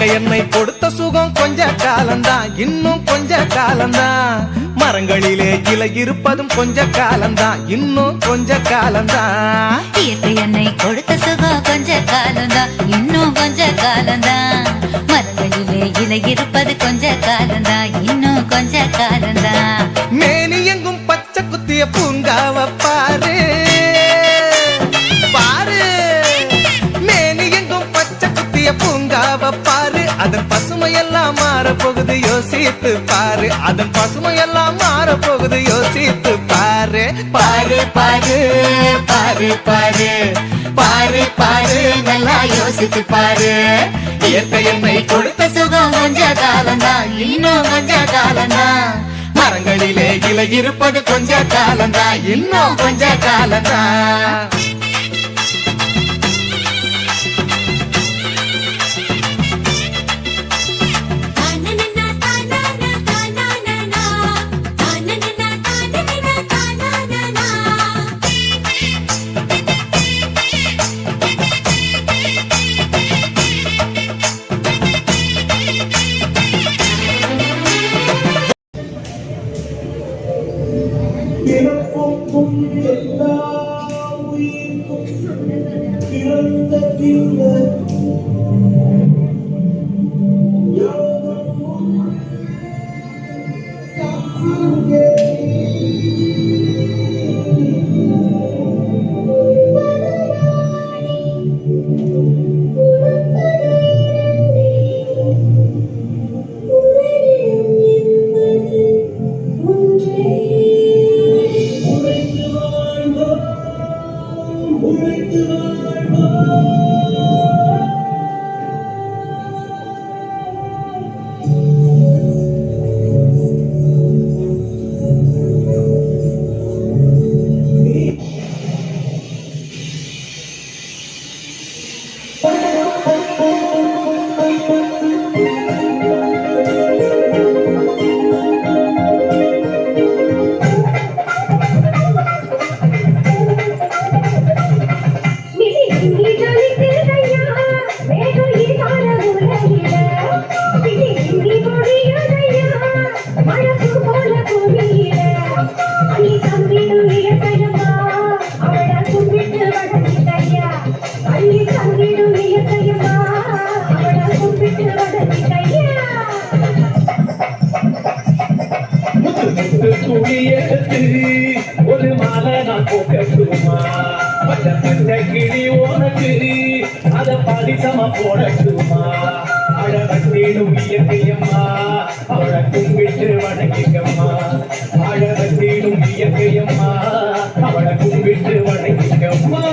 இயற்கை என்னை கொடுத்த சுகம் கொஞ்ச காலந்தான், இன்னும் கொஞ்ச காலந்தான். மரங்களிலே இலை இருப்பதும் கொஞ்ச காலந்தான், இன்னும் கொஞ்ச காலந்தான். இயற்கை என்னை கொடுத்த சுகம் கொஞ்ச காலந்தான், இன்னும் கொஞ்ச காலந்தான். மரங்களிலே இலை இருப்பது கொஞ்ச காலந்தான், இன்னும் கொஞ்ச காலந்தான். மேனி எங்கும் பச்சை குத்திய பூங்காவ பாரு பாரு, மேனி எங்கும் பச்சை குத்திய பூங்காவ பாரு. அதன் பசுமையெல்லாம் மாற போகுது யோசித்து பாரு, அதன் பசுமையெல்லாம் மாற போகுது யோசித்து பாரு. பாரு பாரு பாரு பாரு பாரு பாரு, நல்லா யோசித்து பாரு. இயற்கை என்னை கொடுத்த சுகம் கொஞ்ச காலந்தான், இன்னும் கொஞ்ச காலந்தான். மரங்களிலே இலை இருப்பது கொஞ்ச காலந்தான், இன்னும் கொஞ்ச காலந்தான். ஒரு மாலை நான் போட்டுமா, பச்சை கிளி உனக்கு அத பரிசமா போடட்டுமா. அழகத்தேனும் இயற்கையம்மா, அவளை கும்பிட்டு வணங்கிக்கம்மா. அழகத்தேனும் இயற்கையம்மா, அவளை கும்பிட்டு வணங்கிக்கம்மா.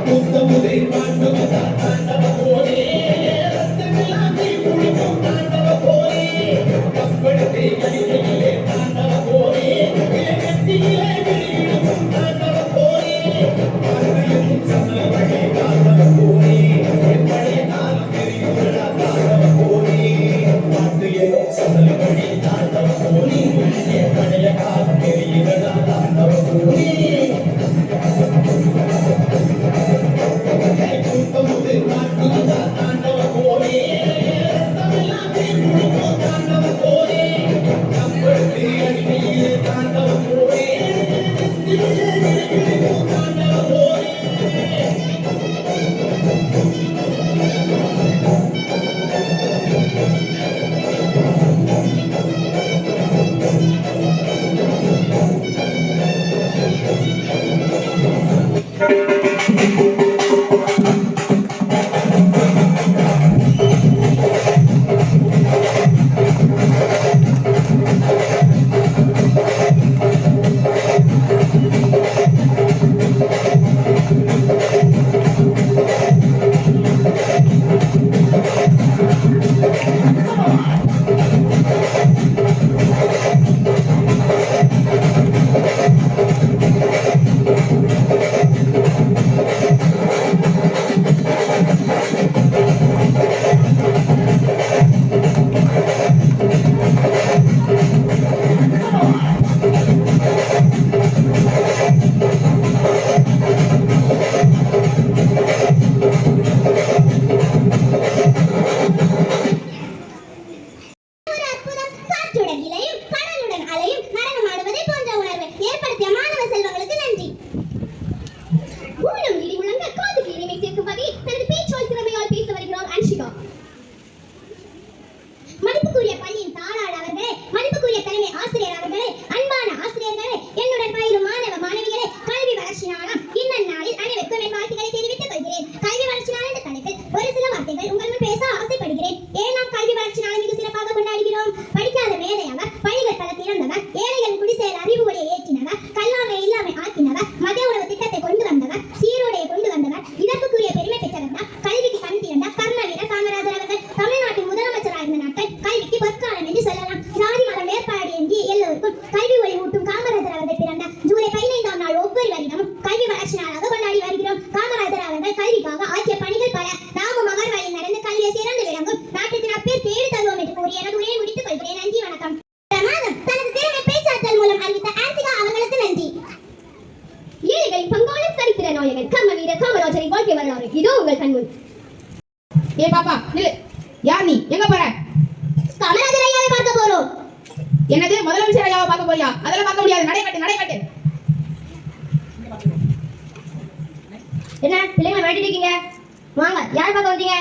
முத்தமுதை மாண்டவ தாண்டவ போலே ரத்தமெல்லாம் நீ குளிக்கும் தாண்டவ போலே கப்படத்தை கைகளிலே தாண்டவ போலே கத்தியிலே விழிக்கும் தாண்டவ போலே வாழ்க்கையும் சமவழி தாண்டவ போலே பழைய காலம் தெரியுதா தாண்டவ போலே வாழ்க்கையும் சமவழி தாண்டவ போலே பழைய காலம் தெரியுதா தாண்டவ போலே இதோ உங்கள் கண்முன். ஏ பாப்பா நில்லு. யார் நீ? எங்க போற? காமராஜர் ஐயாவை பார்க்க போறோம். என்னது முதலமைச்சர் ஐயாவை பார்க்க போறியா? அதெல்லாம் பார்க்க முடியாது. நடைபெட்டு நடைபெட்டு. என்ன பிள்ளைங்க விளையாடிட்டு இருக்கீங்க? வாங்க, யார் பார்க்க வந்தீங்க?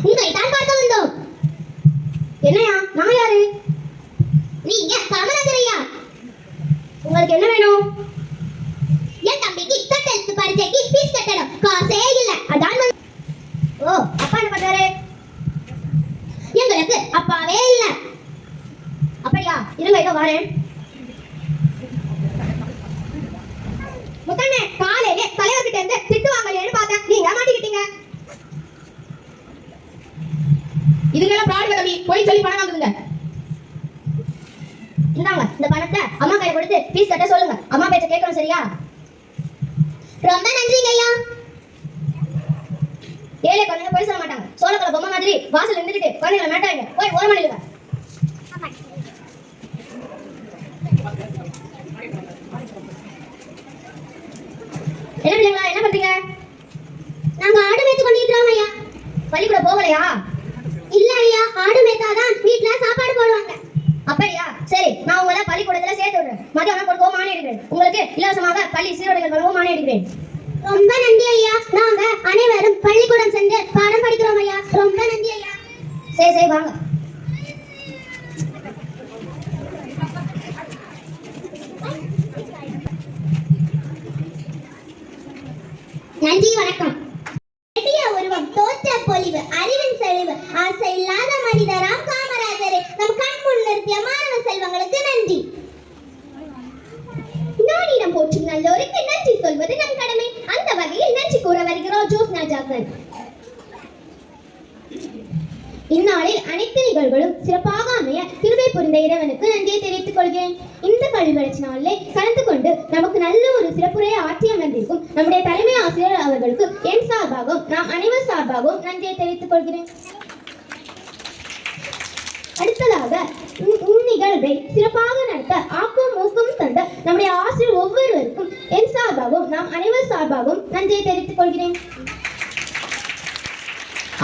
உங்களை தான் பார்க்க வந்தோம். என்னையா? நான் யாரு? நீங்க காமராஜர் ஐயா. உங்களுக்கு என்ன வேணும்? என் தம்பிக்கு தட்டெழுத்து பரீட்சைக்கு ஃபீஸ் கட்டணும். காசே இல்ல. அதான் ஓ, அப்பா என்ன பண்றாரு? எங்களுக்கு அப்பாவே இல்ல. அப்படியா? இருங்க, இதோ வரேன். முத்தண்ணே, காலையிலே தலைவர்கிட்ட இருந்து திட்டு வாங்கலையேன்னு பார்த்தேன். நீங்க மாட்டிக்கிட்டீங்க. இதுக்கெல்லாம் பிராடுங்க தம்பி. போய் சொல்லி பணம் வாங்குதுங்க. இந்தாங்க, இந்த பணத்தை அம்மா கையில கொடுத்து ஃபீஸ் கட்ட சொல்லுங்க. அம்மா பேச்ச கேட்கணும், சரியா? ரொம்ப நன்றிங்க ஐயா. ஏழை குழந்தைங்க போய் சொல்ல மாட்டாங்க. சோளக்கலை பொம்மை மாதிரி வாசல் நின்றுட்டு குழந்தைங்களை மேட்டாங்க. போய் ஓரமா நில்லுங்க. என்ன பிள்ளைங்களா, என்ன பண்றீங்க? நாங்க ஆடு மேய்த்து கொண்டிருக்கிறோம் ஐயா. பள்ளிக்கூடம் போகலையா? இல்ல ஐயா, ஆடு மேய்த்தாதான் வீட்டுல சாப்பாடு போடுவாங்க. அப்படியா? சரி, நான் உங்களை பள்ளிக்கூடத்துல சேர்த்து விடுறேன். மதியானம் கொடுக்கவும் ஆணை எடுக்கிறேன். உங்களுக்கு இலவசமாக பள்ளி சீருடைகள் வழங்கவும் ஆணை எடுக்கிறேன். ரொம்ப நன்றி ஐயா. நாங்க அனைவரும் பள்ளிக்கூடம் சென்று பாடம் படிக்கிறோம் ஐயா. ரொம்ப நன்றி ஐயா. சரி சரி, வாங்க. நன்றி, வணக்கம். உருவம், தோற்ற பொலிவு, அறிவின் செழிவு, ஆசை இல்லாத மனிதராம் காமராஜரை நம் கண் முன் நிறுத்திய மாணவ செல்வங்களுக்கு நன்றி. நானிடம் போற்றும் நல்லோருக்கு நன்றி சொல்வது நம் கடமை. அந்த வகையில் நன்றி கூற வருகிறோம் ஜோஸ்னா ஜாக்சன். இந்நாளில் அனைத்து நிகழ்வுகளும் சிறப்பாக அமைய கிருபை புரிந்த இறைவனுக்கு நன்றியை தெரிவித்துக் கொள்கிறேன். இந்த கல்வி வளர்ச்சி நாளிலே கலந்து கொண்டு நமக்கு நல்ல ஒரு சிறப்புரையை ஆற்றி அமர்ந்திருக்கும் நம்முடைய தலைமை ஆசிரியர் அவர்களுக்கு என் சார்பாகவும் நாம் அனைவர் சார்பாகவும் நன்றியை தெரிவித்துக் கொள்கிறேன். அடுத்ததாக இந்நிகழ்வை சிறப்பாக நடத்த ஆக்கம் ஊக்கம் தந்த நம்முடைய ஆசிரியர் ஒவ்வொருவருக்கும் என் சார்பாகவும் நாம் அனைவர் சார்பாகவும் நன்றியை தெரிவித்துக் கொள்கிறேன்.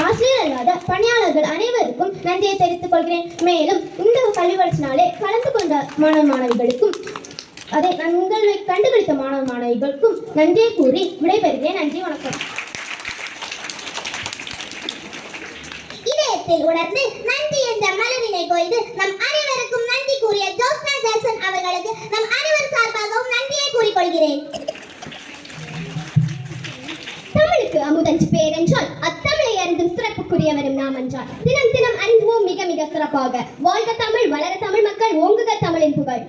ஆசிரியர் அல்லாத பணியாளர்கள் அனைவருக்கும் நன்றியை தெரிவித்துக் கொள்கிறேன். மேலும் இந்த கல்வி வளர்ச்சி நாளே கலந்து கொண்ட மாணவ மாணவிகளுக்கும் அதை உங்களை கண்டுபிடித்த மாணவ மாணவிகளுக்கும் நன்றியை கூறி விடைபெறுகிறேன். நன்றி, வணக்கம். இதயத்தில் உணர்ந்து நன்றி என்ற மலரினை கொய்து நம் அனைவருக்கும் நன்றி கூறிய ஜோஸ்னா ஜாக்சன் அவர்களுக்கு நம் அனைவர் சார்பாகவும் நன்றியை கூறிக்கொள்கிறேன். தமிழுக்கு அமுதன்று பேரென்றால் அத்தமிழை அறிந்தும் சிறப்புக்குரியவரும் நாம் என்றால் தினம் தினம் அறிவோம் மிக மிக சிறப்பாக. வாழ்க தமிழ், வளர தமிழ் மக்கள், ஓங்குக தமிழின் புகழ்.